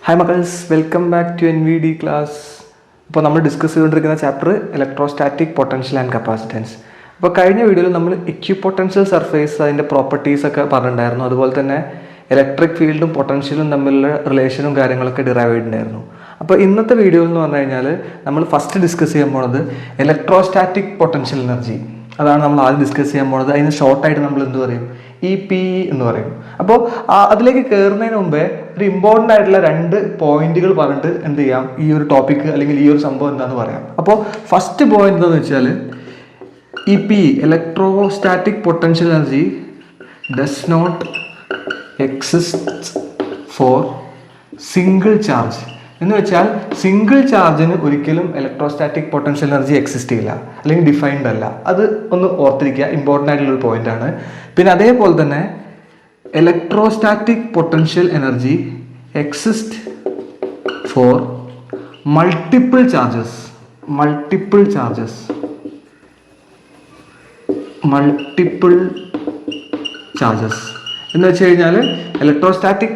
Hi മക്കൾസ്, welcome back to NVD class. അപ്പോൾ നമ്മൾ ഡിസ്കസ് ചെയ്തുകൊണ്ടിരിക്കുന്ന chapter electrostatic potential and capacitance. അപ്പോൾ കഴിഞ്ഞ വീഡിയോയിൽ നമ്മൾ ഇക്വിപൊട്ടൻഷ്യൽ സർഫേസ് അതിൻ്റെ പ്രോപ്പർട്ടീസ് ഒക്കെ പറഞ്ഞിട്ടുണ്ടായിരുന്നു. അതുപോലെ തന്നെ ഇലക്ട്രിക് ഫീൽഡും പൊട്ടൻഷ്യലും തമ്മിലുള്ള റിലേഷനും കാര്യങ്ങളൊക്കെ ഡിറൈവ് ചെയ്തിട്ടുണ്ടായിരുന്നു. അപ്പോൾ ഇന്നത്തെ വീഡിയോയിൽ എന്ന് പറഞ്ഞു കഴിഞ്ഞാൽ നമ്മൾ ഫസ്റ്റ് ഡിസ്കസ് ചെയ്യാൻ പോകുന്നത് ഇലക്ട്രോസ്റ്റാറ്റിക് പൊട്ടൻഷ്യൽ എനർജി. അതാണ് നമ്മൾ ആദ്യം ഡിസ്കസ് ചെയ്യാൻ പോകുന്നത്. അതിന് ഷോർട്ടായിട്ട് നമ്മൾ എന്ത് പറയും? EPE എന്ന് പറയും. അപ്പോൾ അതിലേക്ക് കയറുന്നതിന് മുമ്പേ ഒരു ഇമ്പോർട്ടൻ്റ് ആയിട്ടുള്ള 2 പോയിന്റുകൾ പറഞ്ഞിട്ട് എന്ത് ചെയ്യാം, ഈ ഒരു ടോപ്പിക്ക് അല്ലെങ്കിൽ ഈ ഒരു സംഭവം എന്താണെന്ന് പറയാം. അപ്പോൾ ഫസ്റ്റ് പോയിന്റ് എന്താണെന്ന് വെച്ചാൽ EPE electrostatic potential energy does not exist for single charge. എന്ന് വെച്ചാൽ സിംഗിൾ ചാർജിന് ഒരിക്കലും ഇലക്ട്രോസ്റ്റാറ്റിക് പൊട്ടൻഷ്യൽ എനർജി എക്സിസ്റ്റ് ചെയ്യില്ല, അല്ലെങ്കിൽ ഡിഫൈൻഡ് അല്ല. അത് ഒന്ന് ഓർത്തിരിക്കുക, ഇമ്പോർട്ടൻ്റ് ആയിട്ടുള്ളൊരു പോയിന്റ് ആണ്. പിന്നെ അതേപോലെ തന്നെ electrostatic potential energy exist four multiple charges എന്ന് വെച്ച് കഴിഞ്ഞാൽ ഇലക്ട്രോസ്റ്റാറ്റിക്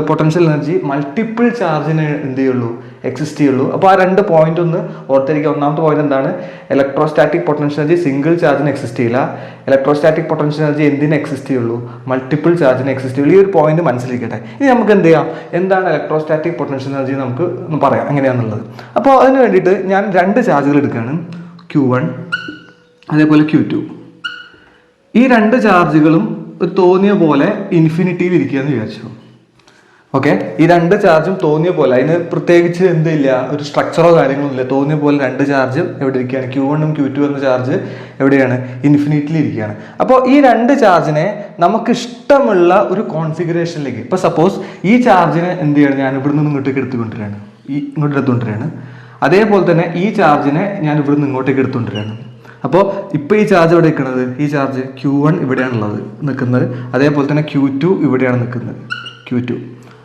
പൊട്ടൻഷ്യൽ എനർജി മൾട്ടിപ്പിൾ ചാർജിന് എന്ത് ചെയ്യുള്ളൂ, എക്സിസ്റ്റ് ചെയ്യുള്ളൂ. അപ്പോൾ ആ 2 പോയിന്റ് ഒന്ന് ഓർത്തിരിക്കുക. ഒന്നാമത്തെ പോയിന്റ് എന്താണ്? ഇലക്ട്രോസ്റ്റാറ്റിക് പൊട്ടൻഷ്യൽ എനർജി സിംഗിൾ ചാർജിന് എക്സിസ്റ്റ് ചെയ്യില്ല. ഇലക്ട്രോസ്റ്റാറ്റിക് പൊട്ടൻഷ്യൽ എനർജി എന്തിന് എക്സിസ്റ്റ് ചെയ്യുള്ളൂ? മൾട്ടിപ്പിൾ ചാർജിന് എക്സിസ്റ്റ് ചെയ്യുള്ളൂ. ഈ ഒരു പോയിന്റ് മനസ്സിലിരിക്കട്ടെ. ഇനി നമുക്ക് എന്ത് ചെയ്യാം, എന്താണ് ഇലക്ട്രോസ്റ്റാറ്റിക് പൊട്ടൻഷ്യൽ എനർജി നമുക്ക് പറയാം എങ്ങനെയാണെന്നുള്ളത്. അപ്പോൾ അതിന് വേണ്ടിയിട്ട് ഞാൻ 2 ചാർജുകൾ എടുക്കുകയാണ്, Q1 അതേപോലെ Q2. ഈ 2 ചാർജുകളും തോന്നിയ പോലെ ഇൻഫിനിറ്റിയിൽ ഇരിക്കുകയെന്ന് വിചാരിച്ചു. ഓക്കെ, ഈ 2 ചാർജും തോന്നിയ പോലെ, അതിന് പ്രത്യേകിച്ച് എന്തില്ല, ഒരു സ്ട്രക്ചറോ കാര്യങ്ങളോ ഇല്ല. തോന്നിയ പോലെ 2 ചാർജും എവിടെ ഇരിക്കുകയാണ്? Q1ഉം Q2 എന്ന ചാർജ് എവിടെയാണ്? ഇൻഫിനിറ്റിയിൽ ഇരിക്കുകയാണ്. അപ്പോൾ ഈ 2 ചാർജിനെ നമുക്ക് ഇഷ്ടമുള്ള ഒരു കോൺഫിഗറേഷനിലേക്ക്, ഇപ്പോൾ സപ്പോസ് ഈ ചാർജിനെ എന്ത് ചെയ്യണം, ഞാൻ ഇവിടെ നിന്ന് ഇങ്ങോട്ടേക്ക് എടുത്തുകൊണ്ടിരിക്കുകയാണ്. അതേപോലെ തന്നെ ഈ ചാർജിനെ ഞാൻ ഇവിടെ നിന്ന് ഇങ്ങോട്ടേക്ക് എടുത്തുകൊണ്ടിരിക്കുകയാണ്. അപ്പോൾ ഇപ്പോൾ ഈ ചാർജ് എവിടെ നിൽക്കുന്നത്? ഈ ചാർജ് Q1 ഇവിടെയാണുള്ളത് നിൽക്കുന്നത്. അതേപോലെ തന്നെ Q2 ഇവിടെയാണ് നിൽക്കുന്നത്, Q2.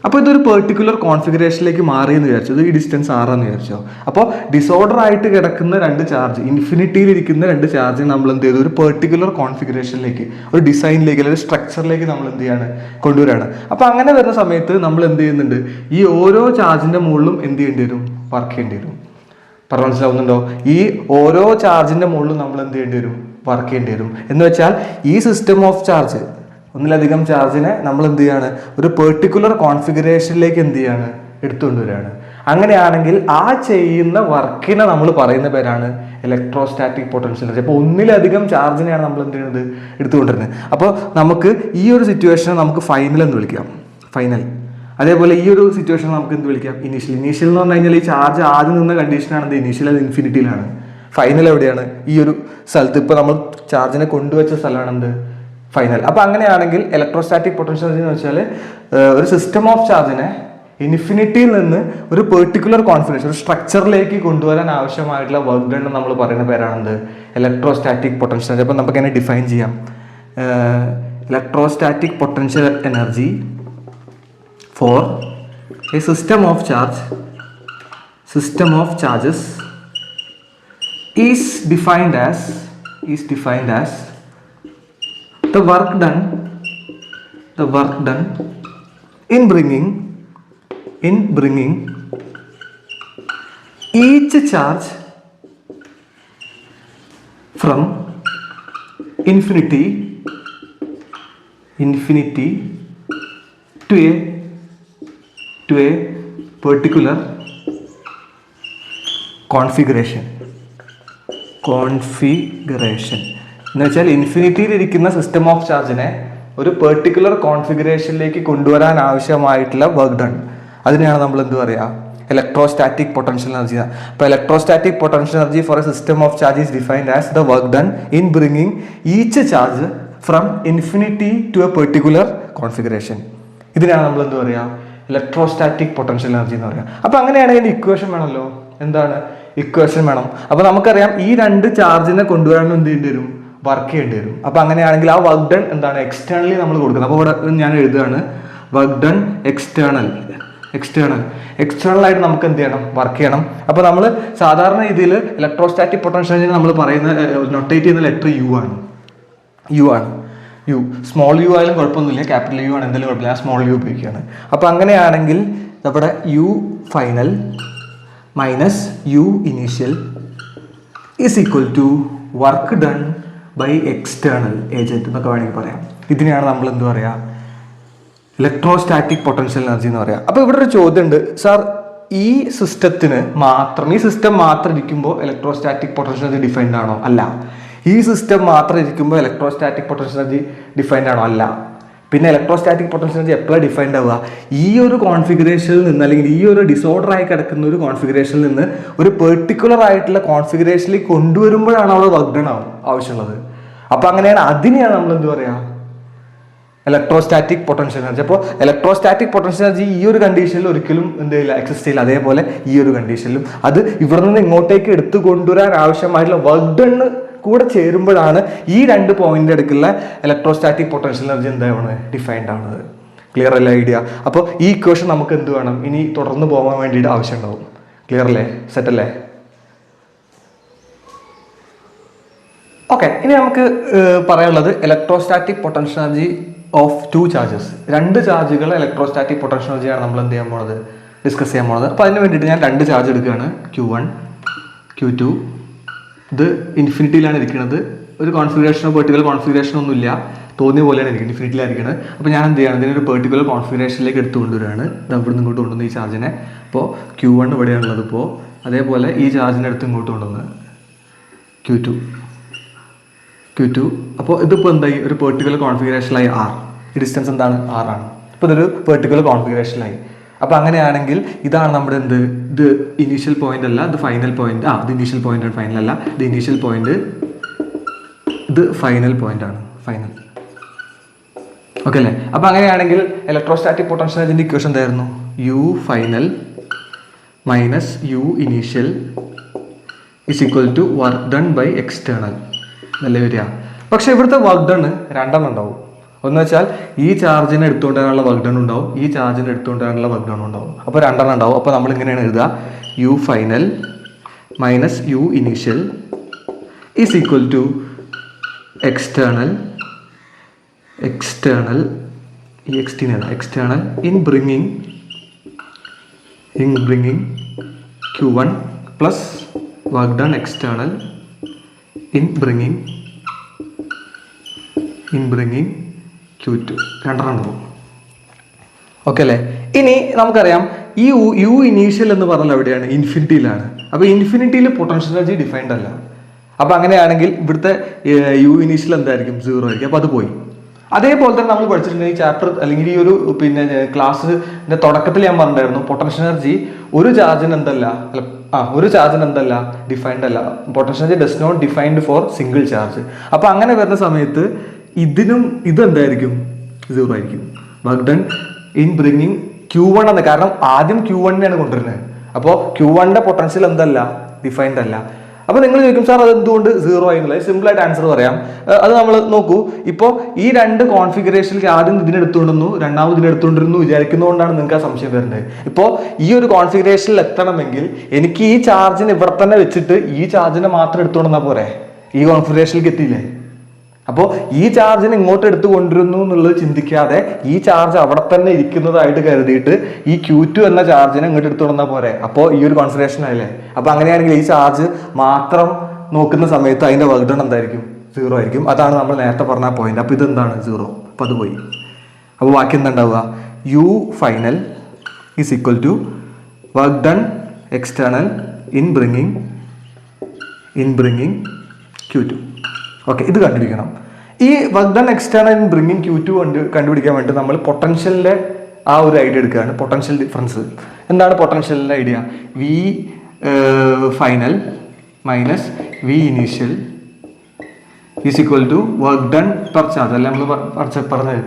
അപ്പോൾ ഇതൊരു പെർട്ടിക്കുലർ കോൺഫിഗറേഷനിലേക്ക് മാറിയെന്ന് വിചാരിച്ചു. ഇത് ഈ ഡിസ്റ്റൻസ് ആറാന്ന് വിചാരിച്ചോ. അപ്പോൾ ഡിസോർഡർ ആയിട്ട് കിടക്കുന്ന 2 ചാർജ്, ഇൻഫിനിറ്റിയിൽ ഇരിക്കുന്ന 2 ചാർജ് നമ്മൾ എന്ത് ചെയ്തു, ഒരു പെർട്ടിക്കുലർ കോൺഫിഗറേഷനിലേക്ക്, ഒരു ഡിസൈനിലേക്ക് അല്ലെങ്കിൽ സ്ട്രക്ചറിലേക്ക് നമ്മൾ എന്ത് ചെയ്യാണ്, കൊണ്ടുവരികയാണ്. അപ്പോൾ അങ്ങനെ വരുന്ന സമയത്ത് നമ്മൾ എന്ത് ചെയ്യുന്നുണ്ട്, ഈ ഓരോ ചാർജിൻ്റെ മുകളിലും എന്ത് ചെയ്യേണ്ടി വരും? വർക്ക് ചെയ്യേണ്ടി വരും. പറഞ്ഞ മനസ്സിലാവുന്നുണ്ടോ? ഈ ഓരോ ചാർജിന്റെ മുകളിലും നമ്മൾ എന്ത് ചെയ്യേണ്ടി വരും? വർക്ക് ചെയ്യേണ്ടി വരും. എന്ന് വെച്ചാൽ ഈ സിസ്റ്റം ഓഫ് ചാർജ്, ഒന്നിലധികം ചാർജിനെ നമ്മൾ എന്ത് ചെയ്യാണ്, ഒരു പെർട്ടിക്കുലർ കോൺഫിഗറേഷനിലേക്ക് എന്ത് ചെയ്യാണ്, എടുത്തുകൊണ്ടുവരികയാണ്. അങ്ങനെയാണെങ്കിൽ ആ ചെയ്യുന്ന വർക്കിനെ നമ്മൾ പറയുന്ന പേരാണ് ഇലക്ട്രോസ്റ്റാറ്റിക് പൊട്ടൻഷ്യൽ എനർജി. അപ്പോൾ ഒന്നിലധികം ചാർജിനെയാണ് നമ്മൾ എന്ത് ചെയ്യുന്നത്, എടുത്തുകൊണ്ടിരുന്നത്. അപ്പോൾ നമുക്ക് ഈ ഒരു സിറ്റുവേഷനെ നമുക്ക് ഫൈനൽ എന്ന് വിളിക്കാം, ഫൈനൽ. അതേപോലെ ഈ ഒരു സിറ്റുവേഷൻ നമുക്ക് എന്ത് വിളിക്കാം? ഇനീഷ്യൽ എന്ന് പറഞ്ഞു കഴിഞ്ഞാൽ ഈ ചാർജ് ആദ്യം നിന്ന കണ്ടീഷനാണ് ഇനീഷ്യൽ, അത് ഇൻഫിനിറ്റിയിലാണ്. ഫൈനൽ എവിടെയാണ്? ഈ ഒരു സ്ഥലത്ത്. ഇപ്പോൾ നമ്മൾ ചാർജിനെ കൊണ്ടുവച്ച സ്ഥലമാണ് എന്ത്? ഫൈനൽ. അപ്പോൾ അങ്ങനെയാണെങ്കിൽ ഇലക്ട്രോസ്റ്റാറ്റിക് പൊട്ടൻഷ്യൽ എനർജി എന്ന് വെച്ചാൽ ഒരു സിസ്റ്റം ഓഫ് ചാർജിനെ ഇൻഫിനിറ്റിയിൽ നിന്ന് ഒരു പെർട്ടിക്കുലർ കോൺഫിഗറേഷൻ, ഒരു സ്ട്രക്ചറിലേക്ക് കൊണ്ടുവരാൻ ആവശ്യമായിട്ടുള്ള വർക്ക് ഡൺ നമ്മൾ പറയുന്ന പേരാണെന്ത്? Electrostatic potential energy. അപ്പോൾ നമുക്ക് എങ്ങനെ ഡിഫൈൻ ചെയ്യാം? Electrostatic potential energy for a system of charges is defined as the work done in bringing each charge from infinity to a particular configuration എന്ന് വെച്ചാൽ ഇൻഫിനിറ്റിയിൽ ഇരിക്കുന്ന സിസ്റ്റം ഓഫ് ചാർജിനെ ഒരു പെർട്ടിക്കുലർ കോൺഫിഗറേഷനിലേക്ക് കൊണ്ടുവരാൻ ആവശ്യമായിട്ടുള്ള വർക്ക് ഡൺ, അതിനെയാണ് നമ്മൾ എന്ത് പറയുക? Electrostatic potential energy. അപ്പോൾ electrostatic potential energy for a system of charge is defined as the work done in bringing each charge from infinity to a particular configuration. ഇതിനാണ് നമ്മൾ എന്ത് പറയുക? ഇലക്ട്രോസ്റ്റാറ്റിക് പൊട്ടൻഷ്യൽ എനർജി എന്ന് പറയാം. അപ്പോൾ അങ്ങനെയാണെങ്കിൽ ഇക്വേഷൻ വേണമല്ലോ. എന്താണ്? ഇക്വേഷൻ വേണം. അപ്പോൾ നമുക്കറിയാം ഈ 2 ചാർജിനെ കൊണ്ടുവരാൻ എന്ത് ചെയ്യേണ്ടി വരും? വർക്ക് ചെയ്യേണ്ടി വരും. അപ്പോൾ അങ്ങനെയാണെങ്കിൽ ആ വർക്ക് ഡൺ എന്താണ്? എക്സ്റ്റേണലി നമ്മൾ കൊടുക്കുന്നത്. അപ്പോൾ ഇവിടെ ഞാൻ എഴുതുകയാണ് വർക്ക് ഡൺ എക്സ്റ്റേണൽ ആയിട്ട് നമുക്ക് എന്ത് ചെയ്യണം? വർക്ക് ചെയ്യണം. അപ്പോൾ നമ്മൾ സാധാരണ രീതിയിൽ ഇലക്ട്രോസ്റ്റാറ്റിക് പൊട്ടൻഷ്യൽ എനർജി നമ്മൾ പറയുന്ന നൊട്ടേറ്റ് ചെയ്യുന്ന ലെറ്റർ യു ആണ്. സ്മോൾ യു ആയാലും കുഴപ്പമൊന്നുമില്ല, ക്യാപിറ്റൽ യു ആണ് എന്തെങ്കിലും കുഴപ്പമില്ല, ഞാൻ സ്മോൾ യു ഉപയോഗിക്കുകയാണ്. അപ്പോൾ അങ്ങനെയാണെങ്കിൽ നമ്മുടെ U final minus U initial is equal to work done by external agent എന്നൊക്കെ വേണമെങ്കിൽ പറയാം. ഇതിനെയാണ് നമ്മൾ എന്ത് പറയുക, ഇലക്ട്രോസ്റ്റാറ്റിക് പൊട്ടൻഷ്യൽ എനർജി എന്ന് പറയാം. അപ്പോൾ ഇവിടെ ഒരു ചോദ്യം ഉണ്ട്, സാർ ഈ സിസ്റ്റത്തിന് മാത്രം, ഈ സിസ്റ്റം മാത്രം ഇരിക്കുമ്പോൾ ഇലക്ട്രോസ്റ്റാറ്റിക് പൊട്ടൻഷ്യൽ എനർജി ഡിഫൈൻഡ് ആണോ? അല്ല. ഈ സിസ്റ്റം മാത്രം ഇരിക്കുമ്പോൾ ഇലക്ട്രോസ്റ്റാറ്റിക് പൊട്ടൻഷ്യൽ എനർജി ഡിഫൈൻഡ് ആണോ? അല്ല. പിന്നെ ഇലക്ട്രോസ്റ്റാറ്റിക് പൊട്ടൻഷ്യൽ എനർജി എപ്പോഴാണ് ഡിഫൈൻഡ് ആവുക? ഈ ഒരു കോൺഫിഗറേഷനിൽ നിന്ന്, അല്ലെങ്കിൽ ഈ ഒരു ഡിസോർഡർ ആയി കിടക്കുന്ന ഒരു കോൺഫിഗറേഷനിൽ നിന്ന് ഒരു പെർട്ടിക്കുലർ ആയിട്ടുള്ള കോൺഫിഗറേഷനിൽ കൊണ്ടുവരുമ്പോഴാണ് അവിടെ വർക്ക് ഡൺ ആവശ്യമുള്ളത്. അപ്പോൾ അങ്ങനെയാണ്, അതിനെയാണ് നമ്മൾ എന്ത് പറയുക, ഇലക്ട്രോസ്റ്റാറ്റിക് പൊട്ടൻഷ്യൽ എനർജി. അപ്പോൾ ഇലക്ട്രോസ്റ്റാറ്റിക് പൊട്ടൻഷ്യൽ എനർജി ഈ ഒരു കണ്ടീഷനിൽ ഒരിക്കലും എന്ത് ചെയ്യില്ല, എക്സിസ്റ്റ് ചെയ്യില്ല. അതേപോലെ ഈ ഒരു കണ്ടീഷനിലും അത് ഇവിടെ നിന്ന് ഇങ്ങോട്ടേക്ക് എടുത്തു കൊണ്ടുവരാൻ ആവശ്യമായിട്ടുള്ള വർക്ക് ഡൺ കൂടെ ചേരുമ്പോഴാണ് ഈ രണ്ട് പോയിന്റ് അടുക്കുള്ള ഇലക്ട്രോസ്റ്റാറ്റിക് പൊട്ടൻഷ്യൽ എനർജി എന്താണ് ഡിഫൈൻഡ് ആണത്. ക്ലിയർ അല്ലേ ഐഡിയ? അപ്പോൾ ഈ ഇക്വേഷൻ നമുക്ക് എന്ത് വേണം, ഇനി തുടർന്ന് പോകാൻ വേണ്ടിയിട്ട് ആവശ്യമുണ്ടാവും. ക്ലിയർ അല്ലേ? സെറ്റ് അല്ലേ? ഓക്കെ, ഇനി നമുക്ക് പറയാനുള്ളത് electrostatic potential energy of two charges. രണ്ട് ചാർജുകൾ ഇലക്ട്രോസ്റ്റാറ്റിക് പൊട്ടൻഷ്യൽ എനർജിയാണ് നമ്മൾ എന്ത് ചെയ്യാൻ പോണത്, ഡിസ്കസ് ചെയ്യാൻ പോണത്. അപ്പോൾ അതിന് വേണ്ടിയിട്ട് ഞാൻ രണ്ട് ചാർജ് എടുക്കുകയാണ്, Q1 Q2. ഇത് ഇൻഫിനിറ്റിയിലാണ് ഇരിക്കുന്നത്. ഒരു കോൺഫിഗറേഷനോ പെർട്ടിക്കുലർ കോൺഫിഗറേഷനോ ഒന്നുമില്ല, തോന്നിയ പോലെയാണ് ഇരിക്കുന്നത്, ഇൻഫിനിറ്റിയിലായിരിക്കുന്നത്. അപ്പോൾ ഞാൻ എന്ത് ചെയ്യണം, ഇതിനൊരു പെർട്ടിക്കുലർ കോൺഫിഗറേഷനിലേക്ക് എടുത്തു കൊണ്ടുവരികയാണ്. ഇത് അവിടെ നിന്ന് ഇങ്ങോട്ട് കൊണ്ടുവന്ന് ഈ ചാർജിനെ, അപ്പോൾ Q1 ഇവിടെയാണുള്ളത്. ഇപ്പോൾ അതേപോലെ ഈ ചാർജിനെ എടുത്ത് ഇങ്ങോട്ട് കൊണ്ടുവന്ന് Q2. അപ്പോൾ ഇതിപ്പോൾ എന്തായി, ഒരു പെർട്ടിക്കുലർ കോൺഫിഗറേഷനിലായി R. ഈ ഡിസ്റ്റൻസ് എന്താണ്, R ആണ്. ഇപ്പോൾ ഇതൊരു പെർട്ടിക്കുലർ കോൺഫിഗറേഷനിലായി. അപ്പോൾ അങ്ങനെയാണെങ്കിൽ ഇതാണ് നമ്മുടെ എന്ത്, ഇത് ഇനീഷ്യൽ പോയിന്റ് അല്ല, ഇത് ഫൈനൽ പോയിന്റ്. ഇത് ഇനീഷ്യൽ പോയിന്റ് ആണ്, ഫൈനൽ അല്ല. ഇത് ഇനീഷ്യൽ പോയിന്റ്, ഇത് ഫൈനൽ പോയിന്റ് ആണ്, ഫൈനൽ. ഓക്കെ അല്ലേ? അപ്പോൾ അങ്ങനെയാണെങ്കിൽ ഇലക്ട്രോസ്റ്റാറ്റിക് പൊട്ടൻഷ്യൽ എനർജിന്റെ ഇക്വേഷൻ എന്തായിരുന്നു, U final minus U initial is equal to work done by external എന്നല്ലേ വരിക. പക്ഷെ ഇവിടുത്തെ വർക്ക് ഡൺ രണ്ടെണ്ണം ഉണ്ടാവും. ഒന്ന് വെച്ചാൽ ഈ ചാർജിനെ എടുത്തുകൊണ്ട് വരാനുള്ള വർക്ക് ഡൺ ഉണ്ടാവും, ഈ ചാർജിനെ എടുത്തുകൊണ്ട് വരാനുള്ള വർക്ക് ഡൺ ഉണ്ടാവും. അപ്പോൾ രണ്ടെണ്ണം ഉണ്ടാവും. അപ്പോൾ നമ്മൾ ഇങ്ങനെയാണ് എഴുതുക, U final minus U initial is equal to external ഈ എക്സ്റ്റീനാണ് external in bringing Q1 plus work done external in bringing Q2. രണ്ടെണ്ണം ഉണ്ടാവും. ഓക്കെ അല്ലേ? ഇനി നമുക്കറിയാം ഈ യു ഇനീഷ്യൽ എന്ന് പറഞ്ഞാൽ എവിടെയാണ്, ഇൻഫിനിറ്റിയിലാണ്. അപ്പോൾ ഇൻഫിനിറ്റിയിൽ പൊട്ടൻഷ്യൽ എനർജി ഡിഫൈൻഡ് അല്ല. അപ്പോൾ അങ്ങനെയാണെങ്കിൽ ഇവിടുത്തെ യു ഇനീഷ്യൽ എന്തായിരിക്കും, 0 ആയിരിക്കും. അപ്പോൾ അത് പോയി. അതേപോലെ തന്നെ നമ്മൾ പഠിച്ചിട്ടുണ്ട് ഈ ചാപ്റ്റർ, അല്ലെങ്കിൽ ഈ ഒരു ക്ലാസ്സിന്റെ തുടക്കത്തിൽ ഞാൻ പറഞ്ഞിട്ടുണ്ടായിരുന്നു, പൊട്ടൻഷ്യൽ എനർജി ഒരു ചാർജിന് എന്തല്ല ഡിഫൈൻഡ് അല്ല. Potential energy does not defined for single charge. അപ്പോൾ അങ്ങനെ വരുന്ന സമയത്ത് ഇതിനും ഇതെന്തായിരിക്കും, 0 ആയിരിക്കും. Work done in bringing Q1 എന്ന്, കാരണം ആദ്യം Q1നെയാണ് കൊണ്ടുവരുന്നത്. അപ്പോൾ Q1ന്റെ പൊട്ടൻഷ്യൽ എന്തല്ല, ഡിഫൈൻഡ് അല്ല. അപ്പോൾ നിങ്ങൾ ചോദിക്കും, സാർ അത് എന്തുകൊണ്ട് 0 ആയി എന്നുള്ളത് സിമ്പിളായിട്ട് ആൻസർ പറയാം. അത് നമ്മൾ നോക്കൂ, ഇപ്പോൾ ഈ രണ്ട് കോൺഫിഗറേഷനിൽ ആദ്യം ഇതിനെടുത്തുകൊണ്ടിരുന്നു, രണ്ടാമത് ഇതിനെടുത്തുകൊണ്ടിരുന്നു വിചാരിക്കുന്നതുകൊണ്ടാണ് നിങ്ങൾക്ക് ആ സംശയം വരുന്നത്. ഇപ്പോൾ ഈ ഒരു കോൺഫിഗറേഷനിൽ എത്തണമെങ്കിൽ എനിക്ക് ഈ ചാർജിന് ഇവിടെ തന്നെ വെച്ചിട്ട് ഈ ചാർജിനെ മാത്രം എടുത്തുകൊണ്ടെന്നാൽ പോരെ, ഈ കോൺഫിഗറേഷനിലേക്ക് എത്തിയില്ലേ? അപ്പോൾ ഈ ചാർജിനെ ഇങ്ങോട്ട് എടുത്തു കൊണ്ടിരുന്നു എന്നുള്ളത് ചിന്തിക്കാതെ ഈ ചാർജ് അവിടെ തന്നെ ഇരിക്കുന്നതായിട്ട് കരുതിയിട്ട് ഈ Q2 എന്ന ചാർജിനെ ഇങ്ങോട്ട് എടുത്തു കൊണ്ടാൽ പോരെ. അപ്പോൾ ഈ ഒരു കോൺഫിഗറേഷൻ ആയില്ലേ? അപ്പോൾ അങ്ങനെയാണെങ്കിൽ ഈ ചാർജ് മാത്രം നോക്കുന്ന സമയത്ത് അതിന്റെ വർക്ക് ഡൺ എന്തായിരിക്കും, 0 ആയിരിക്കും. അതാണ് നമ്മൾ നേരത്തെ പറഞ്ഞ പോയിന്റ്. അപ്പോൾ ഇതെന്താണ്, 0. അപ്പോൾ അത് പോയി. അപ്പോൾ ബാക്കി എന്താ ഉണ്ടാവുക, U final is equal to work done external in bringing Q2. Okay, ഇത് കണ്ടുപിടിക്കണം. ഈ work done external in bringing Q2 കണ്ടുപിടിക്കാൻ വേണ്ടി നമ്മൾ പൊട്ടൻഷ്യലിന്റെ ആ ഒരു ഐഡിയ എടുക്കുകയാണ്. പൊട്ടൻഷ്യൽ ഡിഫറൻസ് എന്താണ്, പൊട്ടൻഷ്യലിന്റെ idea V final minus V initial is equal to work done per charge. അല്ല നമ്മൾ പറഞ്ഞത്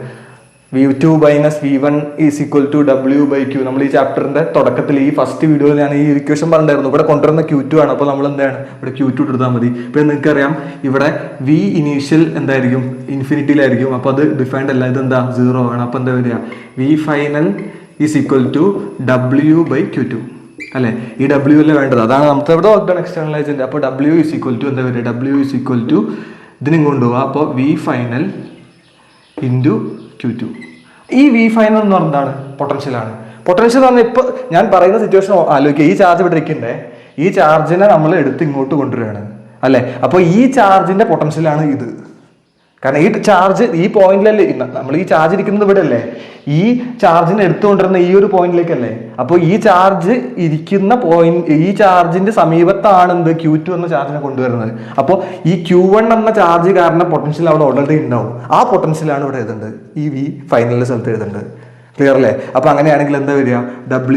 V2 minus V1 is equal to W/Q. നമ്മൾ ഈ ചാപ്റ്ററിന്റെ തുടക്കത്തിൽ ഈ ഫസ്റ്റ് വീഡിയോയിൽ ഞാൻ ഈ ഇക്വേഷൻ പറഞ്ഞിട്ടുണ്ടായിരുന്നു. ഇവിടെ കൊണ്ടുവരുന്ന Q2 ആണ്. അപ്പോൾ നമ്മൾ എന്താണ് ഇവിടെ Q2 എടുത്താൽ മതി. ഇപ്പോൾ നിങ്ങൾക്കറിയാം ഇവിടെ V ഇനീഷ്യൽ എന്തായിരിക്കും, ഇൻഫിനിറ്റിയിലായിരിക്കും. അപ്പോൾ അത് ഡിഫൈൻഡ് അല്ല, ഇതെന്താ 0 ആണ്. അപ്പോൾ എന്താ വരിക, V final is equal to W/Q2 അല്ലെ? ഈ W അല്ലേ വേണ്ടത്, അതാണ് നമുക്ക് ഇവിടെ വർക്ക് ഡൺ എക്സ്റ്റേണൽ ഏജന്റ്. അപ്പോൾ W ഈസ് ഈക്വൽ ടു എന്താ വരിക, W ഈസ് ഈക്വൽ ടു ഇതിനും കൊണ്ടുപോകുക. അപ്പോൾ V ഫൈനൽ ഇൻറ്റു Q2. ഈ V ഫൈനൽ എന്ന് പറഞ്ഞാൽ എന്താണ്, പൊട്ടൻഷ്യലാണ്. പൊട്ടൻഷ്യൽ എന്ന് പറഞ്ഞാൽ ഇപ്പോൾ ഞാൻ പറയുന്ന സിറ്റുവേഷൻ ആലോചിക്കുക. ഈ ചാർജ് ഇവിടെ ഇരിക്കണ്ടേ, ഈ ചാർജിനെ നമ്മൾ എടുത്ത് ഇങ്ങോട്ട് കൊണ്ടുവരികയാണ് അല്ലേ. അപ്പോൾ ഈ ചാർജിന്റെ പൊട്ടൻഷ്യലാണ് ഇത്. കാരണം ഈ ചാർജ് ഈ പോയിന്റിലല്ലേ, നമ്മൾ ഈ ചാർജ് ഇരിക്കുന്നത് ഇവിടെ അല്ലേ, ഈ ചാർജിനെ എടുത്തുകൊണ്ടിരുന്ന ഈ ഒരു പോയിന്റിലേക്കല്ലേ. അപ്പോൾ ഈ ചാർജ് ഇരിക്കുന്ന പോയിന്റ്, ഈ ചാർജിന്റെ സമീപത്താണ് എന്ത് Q2 എന്ന ചാർജിനെ കൊണ്ടുവരുന്നത്. അപ്പോൾ ഈ Q1 എന്ന ചാർജ് കാരണം പൊട്ടൻഷ്യൽ അവിടെ ഓൾറെഡി ഉണ്ടാവും. ആ പൊട്ടൻഷ്യലാണ് ഇവിടെ എഴുതേണ്ടത്, ഈ V ഫൈനലിലെ സ്ഥലത്ത് എഴുതേണ്ടത്. ക്ലിയർ അല്ലേ? അപ്പോൾ അങ്ങനെയാണെങ്കിൽ എന്താ വരിക,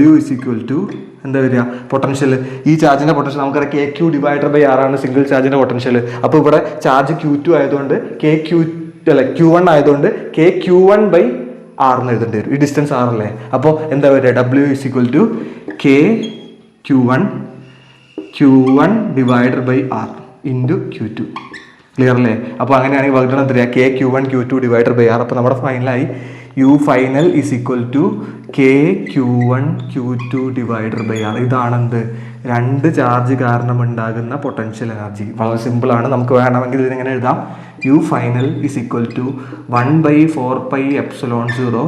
W is equal to എന്താ വരിക, പൊട്ടൻഷ്യൽ, ഈ ചാർജിന്റെ പൊട്ടൻഷ്യൽ നമുക്കറിയാം KQ ഡിവൈഡഡ് ബൈ R ആണ് സിംഗിൾ ചാർജിന്റെ പൊട്ടൻഷ്യൽ. അപ്പോൾ ഇവിടെ ചാർജ് Q2 ആയതുകൊണ്ട് Q1 ആയതുകൊണ്ട് KQ1 ബൈ R എന്ന് എഴുതേണ്ടി വരും. ഈ ഡിസ്റ്റൻസ് R അല്ലേ. അപ്പോൾ എന്താ വരിക, W is equal to Q1 divided by R into Q2. Clear അല്ലേ? അപ്പോൾ അങ്ങനെയാണെങ്കിൽ വർക്ക് ഡൺ എത്രയാ, KQ1 Q2 divided by R. അപ്പോൾ നമ്മുടെ ഫൈനലായി U final is equal to KQ1 Q2 divided by R. ഇതാണെന്ത്, രണ്ട് ചാർജ് കാരണം ഉണ്ടാകുന്ന പൊട്ടൻഷ്യൽ എനർജി. വളരെ സിമ്പിൾ ആണ്. നമുക്ക് വേണമെങ്കിൽ ഇതിനെങ്ങനെ എഴുതാം, U final is equal to 1/4πε0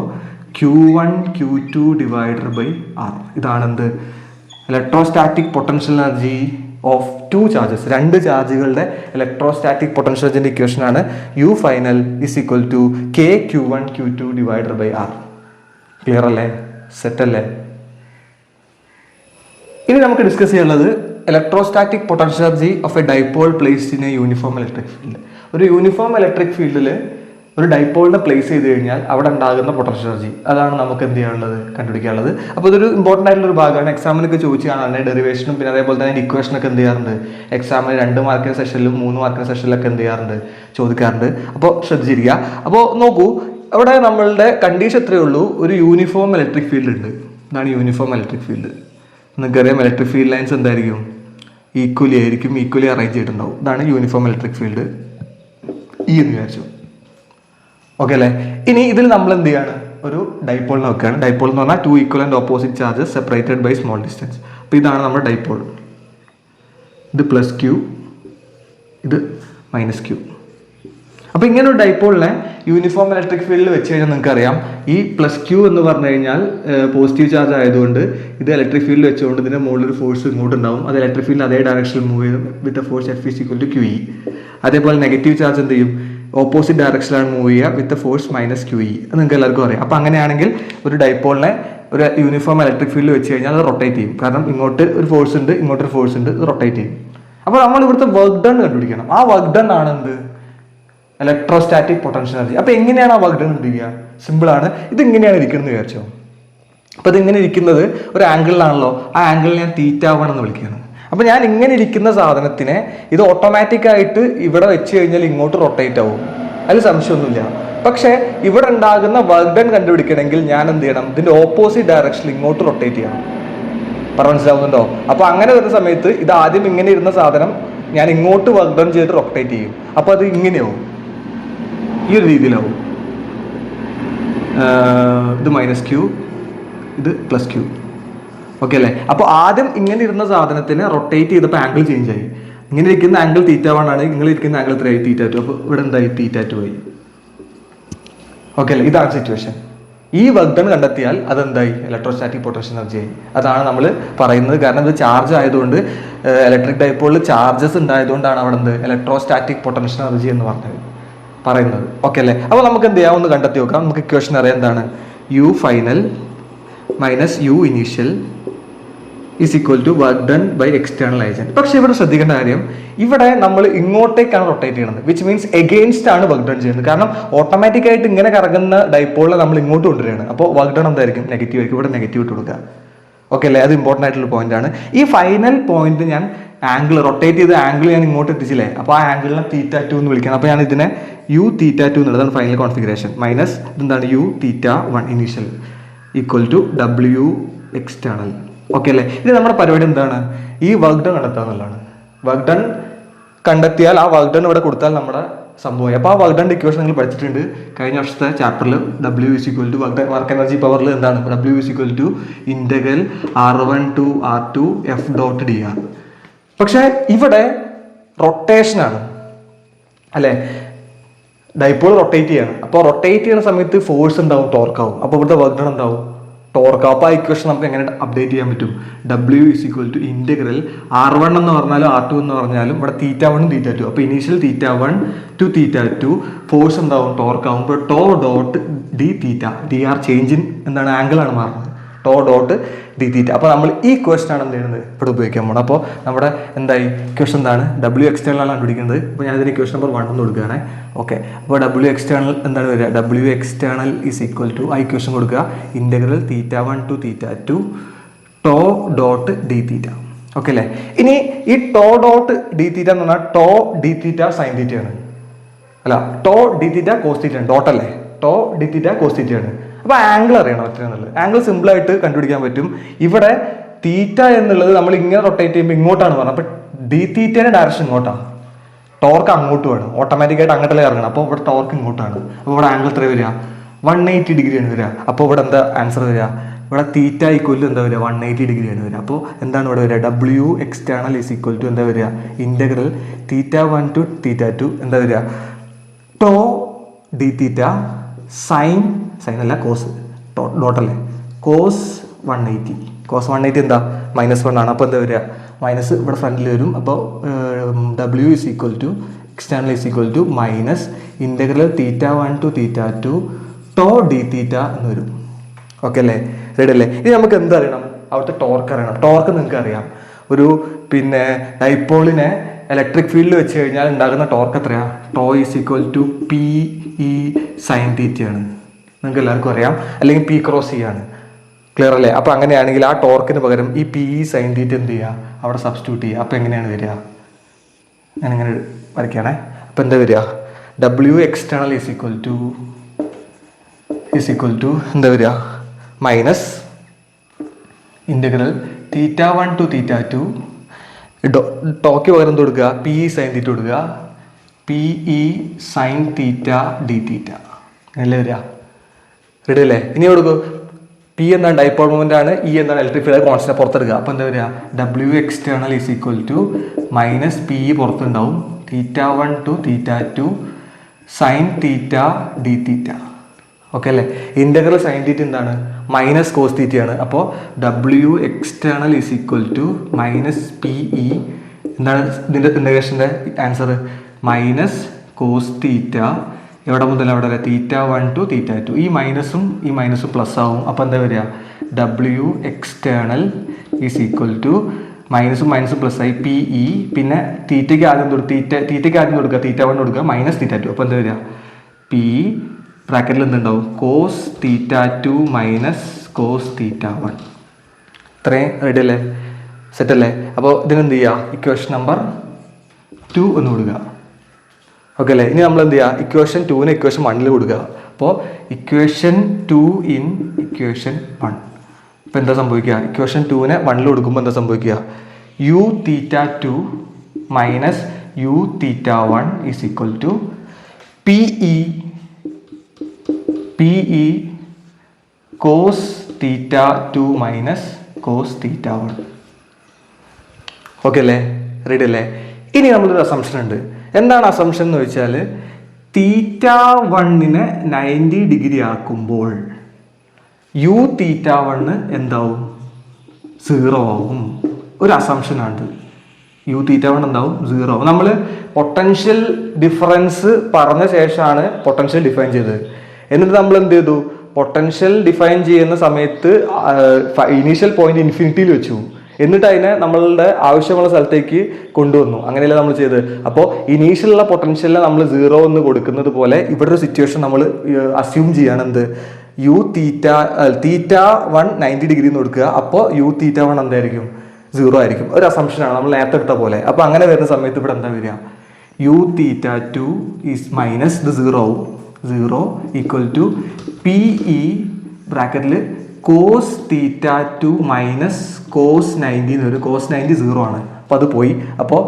Q1 Q2 divided by R. ഇതാണെന്ത്, electrostatic potential energy of two charges, രണ്ട് ചാർജുകളുടെ ഇലക്ട്രോസ്റ്റാറ്റിക് പൊട്ടൻഷ്യൽ എനർജിന്റെ ഇക്വേഷൻ ആണ് U final is equal to KQ1 Q2 divided by R. Clear അല്ലേ? സെറ്റ് അല്ലേ? ഇനി നമുക്ക് discuss ചെയ്യാനുള്ളത് electrostatic potential energy of a dipole placed in a uniform electric field. ഒരു യൂണിഫോം ഇലക്ട്രിക് ഫീൽഡിൽ ഒരു ഡൈപോളിനെ പ്ലേസ് ചെയ്ത് കഴിഞ്ഞാൽ അവിടെ ഉണ്ടാകുന്ന പൊട്ടൻഷ്യൽ എനർജി, അതാണ് നമുക്ക് എന്ത് ചെയ്യാനുള്ളത്, കണ്ടുപിടിക്കാനുള്ളത്. അപ്പോൾ ഇതൊരു ഇമ്പോർട്ടൻ്റ് ആയിട്ടുള്ള ഒരു ഭാഗമാണ്. എക്സാമിനൊക്കെ ചോദിച്ചാണ് അതിൻ്റെ ഡെറിവേഷനും പിന്നെ അതേപോലെ തന്നെ ഇക്വേഷനൊക്കെ എന്ത് ചെയ്യാറുണ്ട്, എക്സാമിന് 2 മാർക്കിന് സെഷനിലും 3 മാർക്കിന് സെഷനിലൊക്കെ എന്ത് ചെയ്യാറുണ്ട്, ചോദിക്കാറുണ്ട്. അപ്പോൾ ശ്രദ്ധിച്ചിരിക്കുക. അപ്പോൾ നോക്കൂ, അവിടെ നമ്മളുടെ കണ്ടീഷൻ എത്രയേ ഉള്ളൂ, ഒരു യൂണിഫോം ഇലക്ട്രിക് ഫീൽഡ് ഉണ്ട്. ഇതാണ് യൂണിഫോം ഇലക്ട്രിക് ഫീൽഡ്. നിങ്ങൾക്കറിയാം ഇലക്ട്രിക് ഫീൽഡ് ലൈൻസ് എന്തായിരിക്കും, ഈക്വലി ആയിരിക്കും, ഈക്വലി അറേഞ്ച് ചെയ്തിട്ടുണ്ടാവും. ഇതാണ് യൂണിഫോം ഇലക്ട്രിക് ഫീൽഡ് എന്ന് വിചാരിച്ചു. ഓക്കെ അല്ലേ? ഇനി ഇതിൽ നമ്മൾ എന്ത് ചെയ്യാണ്, ഒരു ഡൈപോൾ നോക്കുകയാണ്. ഡൈപോൾ എന്ന് പറഞ്ഞാൽ 2 equivalent opposite charges separated by small distance. അപ്പോൾ ഇതാണ് നമ്മുടെ ഡൈപോൾ. ഇത് +Q, ഇത് -Q. അപ്പോൾ ഇങ്ങനെ ഒരു ഡൈപോളിനെ യൂണിഫോം ഇലക്ട്രിക് ഫീൽഡിൽ വെച്ച് കഴിഞ്ഞാൽ നിങ്ങൾക്ക് അറിയാം, ഈ +Q എന്ന് പറഞ്ഞു കഴിഞ്ഞാൽ പോസിറ്റീവ് ചാർജ് ആയതുകൊണ്ട് ഇത് ഇലക്ട്രിക് ഫീൽഡിൽ വെച്ചുകൊണ്ട് ഇതിന്റെ മുകളിൽ ഒരു ഫോഴ്സ് ഇങ്ങോട്ട് ഉണ്ടാവും. അത് ഇലക്ട്രിക് ഫീൽഡ് അതേ ഡയറക്ഷനിൽ മൂവ് ചെയ്യും വിത്ത് force F is equal to QE. അതേപോലെ നെഗറ്റീവ് ചാർജ് എന്ത് ചെയ്യും, ഓപ്പോസിറ്റ് ഡയറക്ഷനിലാണ് മൂവ് ചെയ്യുക വിത്ത് ഫോഴ്സ് -QE. അത് നിങ്ങൾക്ക് എല്ലാവർക്കും അറിയാം. അപ്പോൾ അങ്ങനെയാണെങ്കിൽ ഒരു ഡൈപോളിനെ ഒരു യൂണിഫോം ഇലക്ട്രിക് ഫീൽഡിൽ വെച്ച് കഴിഞ്ഞാൽ അത് റൊട്ടേറ്റ് ചെയ്യും. കാരണം ഇങ്ങോട്ട് ഒരു ഫോഴ്സ് ഉണ്ട്, ഇങ്ങോട്ടൊരു ഫോഴ്സ് ഉണ്ട്, ഇത് റൊട്ടേറ്റ് ചെയ്യും. അപ്പോൾ നമ്മൾ ഇവിടുത്തെ വർക്ക് ഡൺ കണ്ടുപിടിക്കണം. ആ വർക്ക് ഡൺ ആണ് എന്ത്, ഇലക്ട്രോസ്റ്റാറ്റിക് പൊട്ടൻഷ്യൽ എനർജി. അപ്പോൾ എങ്ങനെയാണ് ആ വർക്ക് ഡൺ കണ്ടുപിടിക്കുക, സിമ്പിൾ ആണ്. ഇത് ഇങ്ങനെയാണ് ഇരിക്കുന്നത് വിചാരിച്ചോ. അപ്പോൾ ഇതിങ്ങനെ ഇരിക്കുന്നത് ഒരു ആംഗിളിലാണല്ലോ, ആ ആംഗിൾ ഞാൻ θ1 എന്ന് വിളിക്കുകയാണ്. അപ്പോൾ ഞാൻ ഇങ്ങനെ ഇരിക്കുന്ന സാധനത്തിനെ ഇത് ഓട്ടോമാറ്റിക് ആയിട്ട് ഇവിടെ വെച്ച് കഴിഞ്ഞാൽ ഇങ്ങോട്ട് റൊട്ടേറ്റ് ആവും, അതിൽ സംശയമൊന്നുമില്ല. പക്ഷേ ഇവിടെ ഉണ്ടാകുന്ന വർക്ക് ഡൺ കണ്ടുപിടിക്കണമെങ്കിൽ ഞാൻ എന്ത് ചെയ്യണം, ഇതിന്റെ ഓപ്പോസിറ്റ് ഡയറക്ഷനിൽ ഇങ്ങോട്ട് റൊട്ടേറ്റ് ചെയ്യണം. പറഞ്ഞ് മനസ്സിലാവുന്നുണ്ടോ? അപ്പോൾ അങ്ങനെ വരുന്ന സമയത്ത് ഇത് ആദ്യം ഇങ്ങനെ ഇരുന്ന സാധനം ഞാൻ ഇങ്ങോട്ട് വർക്ക് ഡൺ ചെയ്തിട്ട് റൊട്ടേറ്റ് ചെയ്യും. അപ്പോൾ അത് ഇങ്ങനെയാവും, ഈ ഒരു രീതിയിലാവും. ഇത് -Q, ഇത് +Q. ഓക്കെ അല്ലേ? അപ്പോൾ ആദ്യം ഇങ്ങനെ ഇരുന്ന സാധനത്തിന് റൊട്ടേറ്റ് ചെയ്തപ്പോൾ ആംഗിൾ ചേഞ്ച് ആയി. ഇങ്ങനെ ഇരിക്കുന്ന ആംഗിൾ θ1 ആണ്, ഇങ്ങനെ ഇരിക്കുന്ന ആംഗിൾ എത്രയായി, θ2. അപ്പോൾ ഇവിടെ എന്തായി, θ2 ആയി. ഓക്കെ അല്ലേ? ഇതാണ് സിറ്റുവേഷൻ. ഈ വർക്ക് ഡൺ കണ്ടെത്തിയാൽ അതെന്തായി, ഇലക്ട്രോസ്റ്റാറ്റിക് പൊട്ടൻഷ്യൽ എനർജി ആയി. അതാണ് നമ്മൾ പറയുന്നത്. കാരണം ഇത് ചാർജ് ആയതുകൊണ്ട്, ഇലക്ട്രിക് ഡൈപോളിൽ ചാർജസ് ഉണ്ടായതുകൊണ്ടാണ് അവിടെ എന്ത് ഇലക്ട്രോസ്റ്റാറ്റിക് പൊട്ടൻഷ്യൽ എനർജി എന്ന് പറയുന്നത്. ഓക്കെ അല്ലേ? അപ്പോൾ നമുക്ക് എന്ത് ചെയ്യാം, ഒന്ന് കണ്ടെത്തി നോക്കാം. നമുക്ക് ഇക്വേഷൻ അറിയാം. എന്താണ്, U final -U initial is equal to work done by external agent. പക്ഷെ ഇവിടെ ശ്രദ്ധിക്കേണ്ട കാര്യം, ഇവിടെ നമ്മൾ ഇങ്ങോട്ടേക്കാണ് റൊട്ടേറ്റ് ചെയ്യുന്നത്, വിച്ച് മീൻസ് എഗെയിൻസ്റ്റ് ആണ് വർക്ക് ഡൺ ചെയ്യുന്നത്. കാരണം ഓട്ടോമാറ്റിക് ആയിട്ട് ഇങ്ങനെ കറങ്ങുന്ന ഡൈപോളിനെ നമ്മൾ ഇങ്ങോട്ട് കൊണ്ടുവരികയാണ്. അപ്പോൾ വർക്ക് ഡൺ എന്തായിരിക്കും, നെഗറ്റീവ് ആയിരിക്കും. ഇവിടെ നെഗറ്റീവ് ഇട്ട് കൊടുക്കുക. ഓക്കെ അല്ലേ? അത് ഇമ്പോർട്ടൻ്റ് ആയിട്ടുള്ള പോയിന്റ് ആണ്. ഈ ഫൈനൽ പോയിന്റ് ഞാൻ ആംഗിൾ റൊട്ടേറ്റ് ചെയ്ത ആംഗിൾ ഞാൻ ഇങ്ങോട്ട് എത്തിച്ചില്ലേ, അപ്പോൾ ആ ആംഗിളിനെ θ2 എന്ന് വിളിക്കണം. അപ്പോൾ ഞാൻ ഇതിനെ Uθ2 എന്നുള്ളതാണ് ഫൈനൽ കോൺഫിഗറേഷൻ. മൈനസ് ഇതെന്താണ്, Uθ1 initial equal to W external. Okay അല്ലേ? ഇത് നമ്മുടെ പരിപാടി എന്താണ്, ഈ വർക്ക് ഡൺ കണ്ടെത്തുക എന്നുള്ളതാണ്. വർക്ക് ഡൺ കണ്ടെത്തിയാൽ ആ വർക്ക് ഡൺ ഇവിടെ കൊടുത്താൽ നമ്മുടെ സംഭവം. അപ്പോൾ ആ വർക്ക് ഡൺ ഇക്വേഷൻ നിങ്ങൾ പഠിച്ചിട്ടുണ്ട് കഴിഞ്ഞ വർഷത്തെ ചാപ്റ്ററിൽ. W is equal to work energy പവറിൽ എന്താണ്, W is equal to integral R1 to R2 F dot dr. പക്ഷേ ഇവിടെ റൊട്ടേഷനാണ് അല്ലേ, ഡൈപോൾ റൊട്ടേറ്റ് ചെയ്യാണ്. അപ്പോൾ റൊട്ടേറ്റ് ചെയ്യുന്ന സമയത്ത് ഫോഴ്സ് ഉണ്ടാവും, ടോർക്ക് ആവും. അപ്പോൾ ഇവിടുത്തെ വർക്ക് ഡൺ എന്താവും, ടോർക്ക്. അപ്പോൾ ആ ഇക്വേഷൻ നമുക്ക് എങ്ങനെ അപ്ഡേറ്റ് ചെയ്യാൻ പറ്റും? W is equal to integral R1 എന്ന് പറഞ്ഞാലും R2 എന്ന് പറഞ്ഞാലും ഇവിടെ θ1 θ2. അപ്പോൾ ഇനീഷ്യൽ θ1 ടു θ2 ഫോഴ്സ് എന്താവും? ടോർക്ക് ആവും. ഇപ്പോൾ tau dot d theta, dr change in എന്താണ് ആംഗിൾ ആണ് മാറുന്നത്, ടോ ഡോട്ട് ഡി തീറ്റ. അപ്പോൾ നമ്മൾ ഈ ഇക്വേഷൻ ആണ് എന്ത് ചെയ്യുന്നത് ഇവിടെ ഉപയോഗിക്കാൻ പോകണം. അപ്പോൾ നമ്മുടെ എന്തായി ഇക്വേഷൻ എന്താണ്? W എക്സ്റ്റേണൽ ആണ് കണ്ടുപിടിക്കുന്നത്. അപ്പോൾ ഞാൻ ഇതിന് ഇക്വേഷൻ നമ്പർ 1 എന്ന് കൊടുക്കുകയാണ്. ഓക്കെ, അപ്പോൾ W എക്സ്റ്റേണൽ എന്താണ് വരിക? W external is equal to ആ ഇക്വേഷൻ കൊടുക്കുക, integral θ1 to θ2 tau dot d theta. Okay അല്ലേ? ഇനി ഈ ടോ ഡോട്ട് ഡി തീറ്റ എന്ന് പറഞ്ഞാൽ ടോ ഡി തീറ്റ സൈൻ തീറ്റയാണ്, അല്ല ടോ ഡി തീറ്റ കോസ് തീറ്റയാണ്. ഡോട്ട് അല്ലേ? ടോ ഡി തീറ്റ കോസ് തീറ്റയാണ്. അപ്പോൾ ആംഗിൾ അറിയണം എത്ര എന്നുള്ളത്. ആംഗിൾ സിമ്പിളായിട്ട് കണ്ടുപിടിക്കാൻ പറ്റും. ഇവിടെ തീറ്റ എന്നുള്ളത് നമ്മൾ ഇങ്ങനെ റൊട്ടേറ്റ് ചെയ്യുമ്പോൾ ഇങ്ങോട്ടാണ് പറഞ്ഞത്. അപ്പോൾ ഡി തീറ്റയുടെ ഡയറക്ഷൻ ഇങ്ങോട്ടാണ്, ടോർക്ക് അങ്ങോട്ടുമാണ്, ഓട്ടോമാറ്റിക്കായിട്ട് അങ്ങോട്ടല്ലേ ഇറങ്ങണം. അപ്പോൾ ഇവിടെ ടോർക്ക് ഇങ്ങോട്ടാണ്. അപ്പോൾ ഇവിടെ ആംഗിൾ എത്ര വരിക? 180 ഡിഗ്രിയാണ് വരിക. അപ്പോൾ ഇവിടെ എന്താ ആൻസർ വരിക? ഇവിടെ തീറ്റ ഈക്വൽ എന്താ വരിക? 180 ഡിഗ്രിയാണ് വരിക. അപ്പോൾ എന്താണ് ഇവിടെ വരിക? W external is equal to എന്താ വരിക? ഇൻ്റഗ്രൽ θ1 ടു θ2 എന്താ വരിക? ടോ ഡി തീറ്റ സൈൻ അല്ല കോസ്, ഡോട്ടല്ലേ, കോസ് 180. കോസ് 180 എന്താ? -1 ആണ്. അപ്പോൾ എന്താ വരിക? മൈനസ് ഇവിടെ ഫ്രണ്ടിൽ വരും. അപ്പോൾ W is equal to external is equal to minus integral θ1 to θ2 tau d theta എന്ന് വരും. ഓക്കെ അല്ലേ? റെഡി അല്ലേ? ഇനി നമുക്ക് എന്തറിയണം? അവിടുത്തെ ടോർക്ക് അറിയണം. ടോർക്ക് നിങ്ങൾക്ക് അറിയാം. ഒരു പിന്നെ ഡൈപോളിനെ ഇലക്ട്രിക് ഫീൽഡിൽ വെച്ച് കഴിഞ്ഞാൽ ഉണ്ടാകുന്ന ടോർക്ക് എത്രയാണ്? Tau is equal to PE sine തീറ്റയാണ്. നിങ്ങൾക്ക് എല്ലാവർക്കും അറിയാം. അല്ലെങ്കിൽ P ക്രോസ് E ആണ്. ക്ലിയർ അല്ലേ? അപ്പോൾ അങ്ങനെയാണെങ്കിൽ ആ ടോർക്കിന് പകരം ഈ PE സൈൻ തീറ്റ എന്ത് ചെയ്യുക? അവിടെ സബ്സ്റ്റിറ്റ്യൂട്ട് ചെയ്യുക. അപ്പോൾ എങ്ങനെയാണ് വരിക? ഞാനിങ്ങനെ വരയ്ക്കുകയാണേ. അപ്പോൾ എന്താ വരിക? W external is equal to എന്താ വരിക? മൈനസ് ഇൻ്റഗ്രൽ θ1 ടു θ2 ടോക്ക് പകരം കൊടുക്കുക, PE സൈൻ തീറ്റ കൊടുക്കുക, PE sine theta d theta. അങ്ങനല്ലേ വരിക? റെഡി അല്ലേ? ഇനി കൊടുക്കും. P എന്താണ്? ഡൈപോൾ മൊമെന്റ് ആണ്. E എന്താണ്? ഇലക്ട്രിക് ഫീൽഡ് കോൺസ്റ്റന്റ് പുറത്തെടുക്കുക. അപ്പോൾ എന്താ വരിക? W external is equal to minus PE പുറത്തുണ്ടാവും, θ1 to θ2 sine theta d theta. Okay അല്ലേ? ഇൻ്റഗ്രൽ സൈൻ തീറ്റ എന്താണ്? മൈനസ് കോസ് തീറ്റയാണ്. അപ്പോൾ W external is equal to minus PE എന്താണ് ഇതിൻ്റെ ഇൻ്റഗ്രേഷൻ്റെ ആൻസർ? മൈനസ് കോസ് തീറ്റ എവിടെ മുതൽ അവിടെ വരെ? θ1 ടു θ2. ഈ മൈനസും പ്ലസ് ആവും. അപ്പോൾ എന്താ വരിക? W external is equal to മൈനസും പ്ലസ് ആയി PE, പിന്നെ തീറ്റയ്ക്ക് ആദ്യം കൊടുക്കുക, θ1 കൊടുക്കുക, മൈനസ് θ2. അപ്പോൾ എന്താ വരിക? P ബ്രാക്കറ്റിൽ എന്തുണ്ടാവും? Cos θ2 minus cos θ1. ഇത്രയും റെഡി അല്ലേ? സെറ്റ് അല്ലേ? അപ്പോൾ ഇതിനെന്ത് ചെയ്യുക? ഇക്വേഷൻ നമ്പർ 2 എന്ന് കൊടുക്കുക. ഓക്കെ അല്ലേ? ഇനി നമ്മൾ എന്ത് ചെയ്യുക? ഇക്വേഷൻ 2നെ ഇക്വേഷൻ 1 കൊടുക്കുക. അപ്പോൾ ഇക്വേഷൻ 2 ഇൻ ഇക്വേഷൻ 1. ഇപ്പോൾ എന്താ സംഭവിക്കുക? ഇക്വേഷൻ 2നെ 1 കൊടുക്കുമ്പോൾ എന്താ സംഭവിക്കുക? uθ2 minus uθ1 is equal to PE cos θ2 minus cos θ1. Okay അല്ലേ? റെഡി അല്ലേ? ഇനി നമ്മളൊരു അസംഷൻ ഉണ്ട്. എന്താണ് അസംഷൻ എന്ന് വെച്ചാൽ θ1നെ 90 ഡിഗ്രി ആക്കുമ്പോൾ uθ1 എന്താവും? 0 ആവും. ഒരു അസംഷനാണ്. uθ1 എന്താവും? 0 ആവും. നമ്മൾ പൊട്ടൻഷ്യൽ ഡിഫറൻസ് പറഞ്ഞ ശേഷമാണ് പൊട്ടൻഷ്യൽ ഡിഫൈൻ ചെയ്തത്. എന്നിട്ട് നമ്മൾ എന്ത് ചെയ്തു? പൊട്ടൻഷ്യൽ ഡിഫൈൻ ചെയ്യുന്ന സമയത്ത് ഇനീഷ്യൽ പോയിന്റ് ഇൻഫിനിറ്റിയിൽ വെച്ചു. എന്നിട്ട് അതിനെ നമ്മളുടെ ആവശ്യമുള്ള സ്ഥലത്തേക്ക് കൊണ്ടുവന്നു. അങ്ങനെയല്ല നമ്മൾ ചെയ്തത്. അപ്പോൾ ഇനീഷ്യലുള്ള പൊട്ടൻഷ്യലിനെ നമ്മൾ 0 എന്ന് കൊടുക്കുന്നത് പോലെ ഇവിടെ ഒരു സിറ്റുവേഷൻ നമ്മൾ അസ്യൂം ചെയ്യാണ്. എന്ത്? θ1 90 ഡിഗ്രി എന്ന് കൊടുക്കുക. അപ്പോൾ uθ1 എന്തായിരിക്കും? 0 ആയിരിക്കും. ഒരു അസംഷനാണ് നമ്മൾ നേരത്തെ എടുത്ത പോലെ. അപ്പോൾ അങ്ങനെ വരുന്ന സമയത്ത് ഇവിടെ എന്താ വരിക? uθ2 ഈസ് മൈനസ് ഇത് 0 ആവും. 0 ഈക്വൽ ടു PE ബ്രാക്കറ്റിൽ കോസ് θ2 മൈനസ് കോസ് 90 എന്ന് വരും. കോസ് 90 0 ആണ്. അപ്പോൾ അത് പോയി. അപ്പോൾ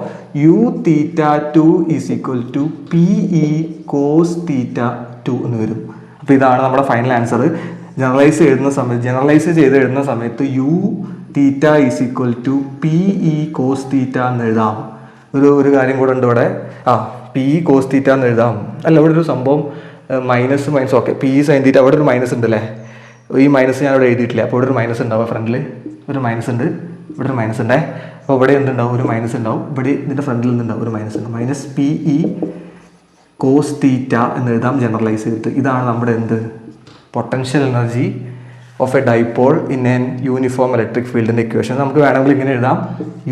uθ2 is equal to PE cos θ2 എന്ന് വരും. അപ്പോൾ ഇതാണ് നമ്മുടെ ഫൈനൽ ആൻസർ. ജനറലൈസ് ചെയ്ത് എഴുതുന്ന സമയത്ത് uθ is equal to PE cos θ എന്ന് എഴുതാം. ഒരു കാര്യം കൂടെ ഉണ്ട് ഇവിടെ. PE കോസ് θ എന്ന് എഴുതാം. അല്ല, ഇവിടെ ഒരു സംഭവം മൈനസ് ഓക്കെ, PE സൈൻ തീറ്റ അവിടെ ഒരു മൈനസ് ഉണ്ട് അല്ലേ? ഈ മൈനസ് ഞാൻ ഇവിടെ എഴുതിയിട്ടില്ല. അപ്പോൾ ഇവിടെ ഒരു മൈനസ് ഉണ്ടാവും ഫ്രണ്ടിൽ, ഒരു മൈനസ് ഉണ്ട്, ഇവിടെ ഒരു മൈനസ് ഉണ്ടേ. അപ്പോൾ ഇവിടെ എന്തുണ്ടാവും, ഒരു മൈനസ് ഉണ്ടാവും. ഇവിടെ ഇതിൻ്റെ ഫ്രണ്ടിൽ നിന്നുണ്ടാവും ഒരു മൈനസ് ഉണ്ട്. Minus P E cos theta എന്ന് എഴുതാം ജനറലൈസ് ചെയ്തിട്ട്. ഇതാണ് നമ്മുടെ എന്ത്, potential energy of a dipole in an uniform electric ഫീൽഡിൻ്റെ ഇക്വേഷൻ. നമുക്ക് വേണമെങ്കിൽ ഇങ്ങനെ എഴുതാം,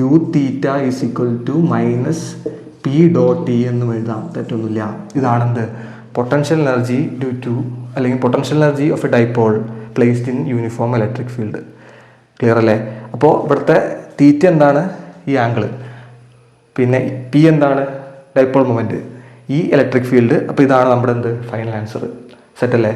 U theta is equal to minus P dot T എന്നും എഴുതാം, തെറ്റൊന്നുമില്ല. ഇതാണെന്ത്, പൊട്ടൻഷ്യൽ എനർജി ഡ്യൂ ടു, അല്ലെങ്കിൽ potential energy of a dipole placed in uniform electric field. Clear അല്ലേ? അപ്പോൾ ഇവിടുത്തെ തീറ്റ എന്താണ്, ഈ ആംഗിള്, പിന്നെ പി എന്താണ്, ഡൈപോൾ മൊമെൻറ്റ്, ഈ ഇലക്ട്രിക് ഫീൽഡ്. അപ്പോൾ ഇതാണ് നമ്മുടെ എന്ത്, ഫൈനൽ ആൻസർ. സെറ്റ് അല്ലേ?